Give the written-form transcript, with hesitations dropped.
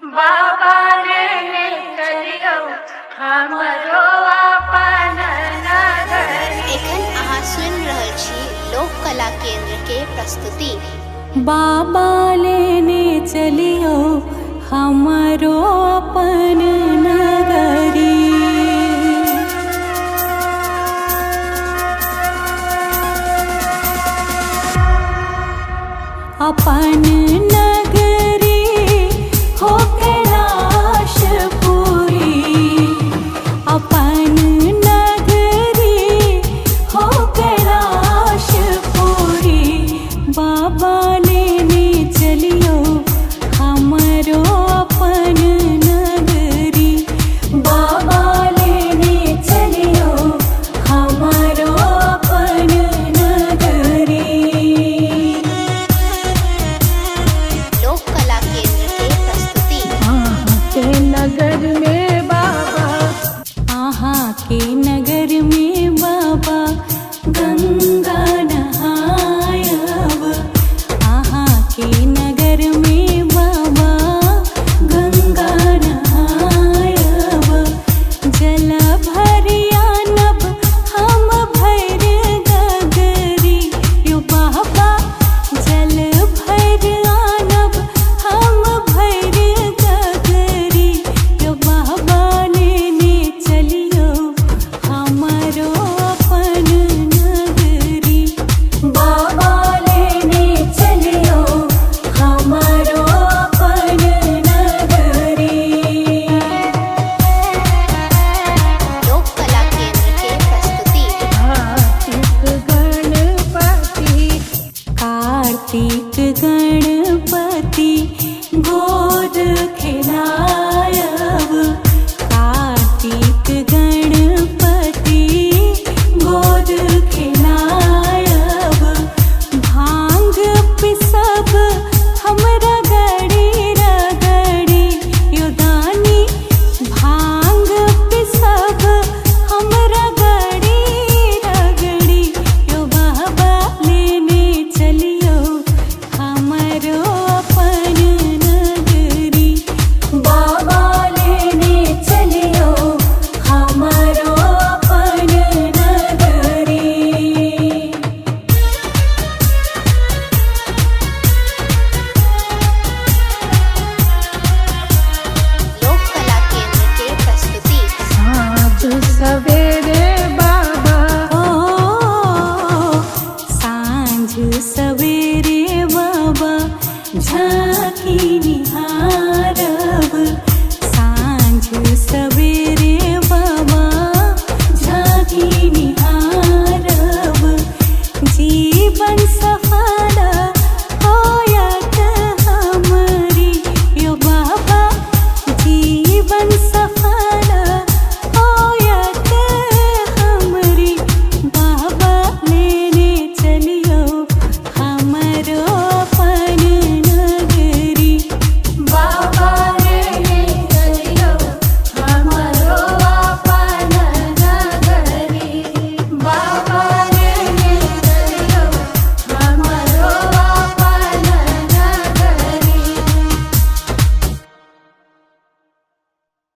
बाबा लेने चलियो हमरो अपन नगरी। एखन अहाँ सुनि रहल छी लोक कला केंद्र के प्रस्तुति। बाबा लेने चलियो हमरो अपन नगरी। अपन नगरी हो कैलाशपुरी, अपन नगरी हो कैलाशपुरी। बाबा लेने चलियो हमरो अपन नगरी। बाबा लेने चलियो हमरो अपन नगरी। लोक कला केंद्र के प्रस्तुति। के नगर में बाबा, आहाँ के नगर में बाबा गंगा नहायब। आहाँ के नगर में बाबा गंगा नहायब। जल भरियानब हम भैर गगरी। यो बाबा जल भरियानब हम भैर गगरी। यो बाबा लेने चलियो हमरो अपन नगरी। बाबा लेने चलियो हमरो अपन नगरी। लोक कला केंद्र के प्रस्तुति। कार्तिक गणपति कार्तिक गणपति गोद खिला